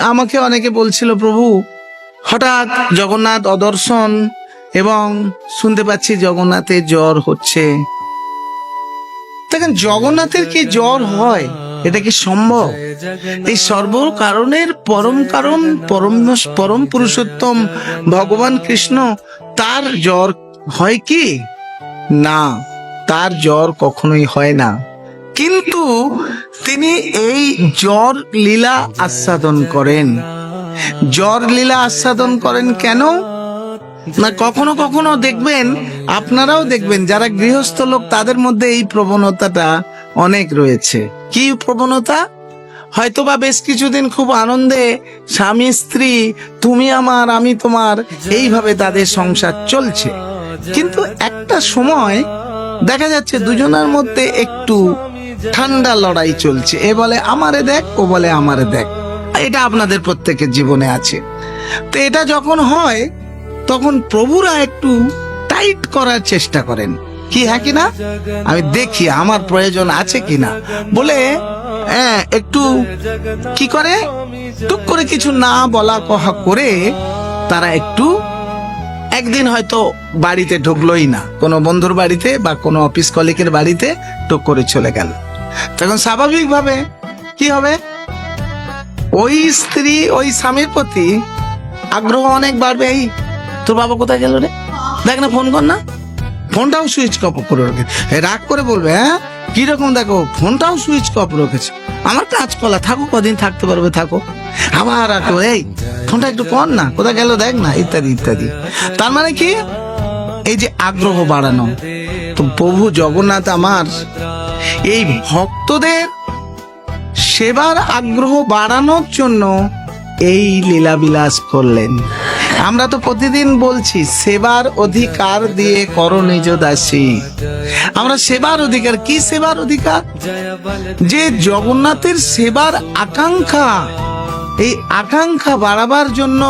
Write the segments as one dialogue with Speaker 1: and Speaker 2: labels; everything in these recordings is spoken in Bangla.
Speaker 1: আমাকে অনেকে বলছিল, প্রভু হঠাৎ জগন্নাথ অদর্শন এবং শুনতে পাচ্ছি জগন্নাথের জ্বর হচ্ছে। দেখেন, জগন্নাথের কি জ্বর হয়? এটা কি সম্ভব? এই সর্ব কারণের পরম কারণ পরম পুরুষোত্তম ভগবান কৃষ্ণ, তার জ্বর হয় কি? না, তার জ্বর কখনোই হয় না। কিন্তু তিনি এই জ্বর লীলা আস্বাদন করেন। জ্বর লীলা আস্বাদন করেন কেন না? কখনো কখনো দেখবেন, আপনারাও দেখবেন, যারা গৃহস্থ লোক তাদের মধ্যে এই প্রবণতাটা অনেক রয়েছে। কি প্রবণতা? হয়তোবা বেশ কিছুদিন খুব আনন্দে স্বামী স্ত্রী, তুমি আমার আমি তোমার, এইভাবে তাদের সংসার চলছে। কিন্তু একটা সময় দেখা যাচ্ছে দুজনের মধ্যে একটু ঠান্ডা লড়াই চলছে। এ বলে আমারে দেখ, ও বলে আমারে দেখ। এটা আপনাদের প্রত্যেকের জীবনে আছে। তো এটা যখন হয়, তখন প্রভুরা একটু টাইট করার চেষ্টা করেন। কি, হ্যাঁ কিনা? আমি দেখি আমার প্রয়োজন আছে কিনা বলে একটু কি করে, টুক করে কিছু না বলা কহা করে তারা একটু একদিন হয়তো বাড়িতে ঢুকলোই না, কোনো বন্ধুর বাড়িতে বা কোনো অফিস কলিগের বাড়িতে টুক করে চলে গেল। তখন স্বাভাবিকভাবে কি হবে? ওই স্ত্রী ওই স্বামীর প্রতি আগ্রহ অনেক বাড়বে। এই তোর বাবা কোথায় গেল রে, দেখ না, ফোন কর না। ফোনটাও সুইচ অফ করে রেখেছে। রাগ করে বলবে, হ্যাঁ কিরকম, দেখো ফোনটাও সুইচ অফ রেখেছে, আমার কাজ কলা, থাকো কদিন থাকতে পারবে থাকো। আবার এই ফোনটা একটু কর না, কোথায় গেল দেখ না, ইত্যাদি ইত্যাদি। তার মানে কি? এই যে আগ্রহ বাড়ানো। তো প্রভু জগন্নাথ আমার এই ভক্তদের সেবার আগ্রহ বাড়ানোর জন্য এই লীলাবিলাস করলেন। আমরা তো প্রতিদিন বলছি, সেবার অধিকার দিয়ে করো নিজ দাসী। আমরা সেবার অধিকার, কি সেবার অধিকার? যে জগন্নাথের সেবার আকাঙ্ক্ষা, এই আকাঙ্ক্ষা বাড়াবার জন্য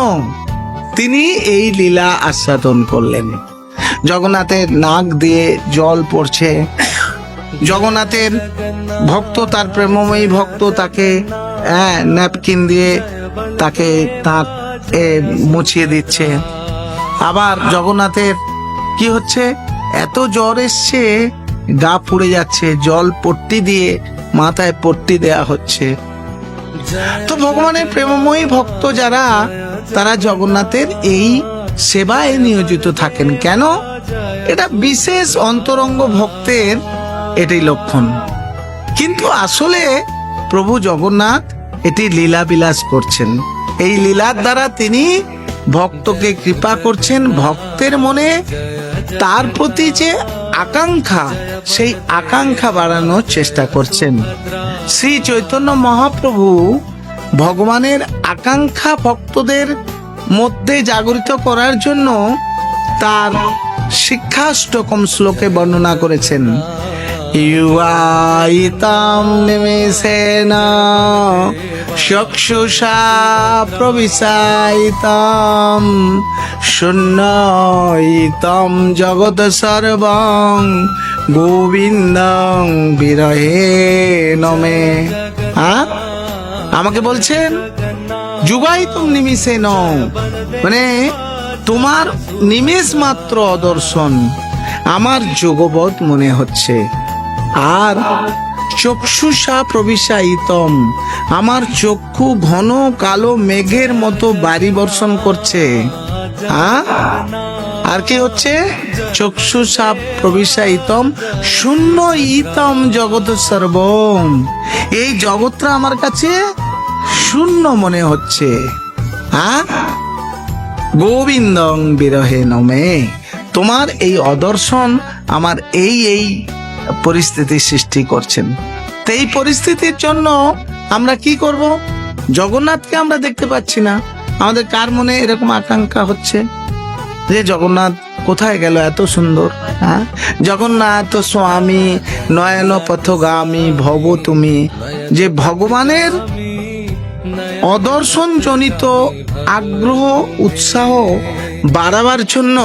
Speaker 1: তিনি এই লীলা আস্বাদন করলেন। জগন্নাথের নাক দিয়ে জল পড়ছে, জগন্নাথের ভক্ত, তার প্রেমময়ী ভক্ত তাকে ন্যাপকিন দিয়ে তাকে তার মুছিয়ে দিচ্ছে। আবার জগন্নাথের কি হচ্ছে, এত জ্বর এসছে, গা পুড়ে যাচ্ছে, জল পট্টি দিয়ে মাথায় পট্টি দেয়া হচ্ছে। তো ভগবানের প্রেমময়ী ভক্ত যারা, তারা জগন্নাথের এই সেবায় নিয়োজিত থাকেন। কেন? এটা বিশেষ অন্তরঙ্গ ভক্তের এটাই লক্ষণ। কিন্তু আসলে প্রভু জগন্নাথ এটি লীলা বিলাস করছেন। এই লীলার দ্বারা তিনি ভক্তকে কৃপা করছেন। ভক্তের মনে তার প্রতি যে আকাঙ্ক্ষা, সেই আকাঙ্ক্ষা বাড়ানোর চেষ্টা করছেন। শ্রী চৈতন্য মহাপ্রভু ভগবানের আকাঙ্ক্ষা ভক্তদের মধ্যে জাগরিত করার জন্য তার শিক্ষাষ্টকম শ্লোকে বর্ণনা করেছেন। ইউয়াইতাম নিমেষেন চক্ষুষা প্রবিশাইতাম শূন্যইতম জগৎ সর্বং গোবিন্দং বিরহে নমে। আমাকে বলছেন যুগাইতুম নিমিষেন, মানে তোমার নিমেষ মাত্র অদর্শন আমার যোগবৎ মনে হচ্ছে। আর চক্ষুষা প্রবিশাইতম, আমার চক্ষু ঘন কালো মেঘের মতো বাড়ি বর্ষণ করছে। আর কি হচ্ছে? চক্ষুষা প্রবিশাইতম শূন্য ইতম জগৎ সর্বম, এই জগৎটা আমার কাছে শূন্য মনে হচ্ছে। গোবিন্দং বিরহে নমে, তোমার এই অদর্শন আমার এই পরিস্থিতির সৃষ্টি করছেন। তো এই পরিস্থিতির জন্য আমরা কি করব? জগন্নাথকে আমরা দেখতে পাচ্ছি না। আমাদের কার মনে এরকম আকাঙ্ক্ষা হচ্ছে যে জগন্নাথ কোথায় গেল, এত সুন্দর? জগন্নাথ স্বামী নয়ন পথগামী ভব তুমি। যে ভগবানের অদর্শন জনিত আগ্রহ উৎসাহ বাড়াবার জন্য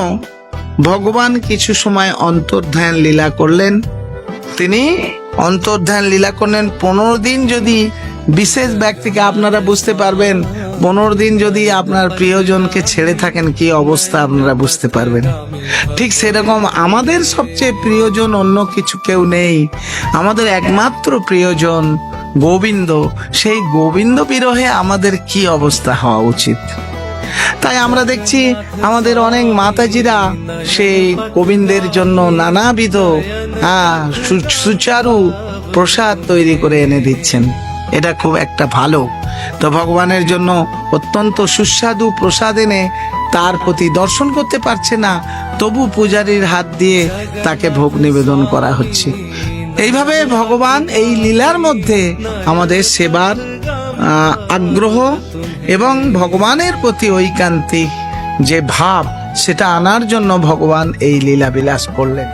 Speaker 1: ভগবান কিছু সময় অন্তর্ধান লীলা করলেন। তিনি অন্তর্ধান লীলা করলেন। 15 দিন যদি বিশেষ ব্যক্তিকে আপনারা বুঝতে পারবেন। 15 দিন যদি আপনার প্রিয়জনকে ছেড়ে থাকেন কি অবস্থা আপনারা বুঝতে পারবেন। ঠিক সেরকম আমাদের সবচেয়ে প্রিয়জন অন্য কিছু কেউ নেই, আমাদের একমাত্র প্রিয়জন গোবিন্দ। সেই গোবিন্দ বিরহে আমাদের কি অবস্থা হওয়া উচিত। তাই আমরা দেখছি আমাদের অনেক মাতাজিরা সেই গোবিন্দের জন্য নানাবিধ সুচারু প্রসাদ তৈরি করে এনে দিচ্ছেন। এটা খুব একটা ভালো। তো ভগবানের জন্য অত্যন্ত সুস্বাদু প্রসাদ এনে তার প্রতি দর্শন করতে পারছে না, তবু পূজারীর হাত দিয়ে তাকে ভোগ নিবেদন করা হচ্ছে। এইভাবে ভগবান এই লীলার মধ্যে আমাদের সেবার আগ্রহ এবং ভগবানের প্রতি ঐকান্তিক যে ভাব সেটা আনার জন্য ভগবান এই লীলা বিলাস করলেন।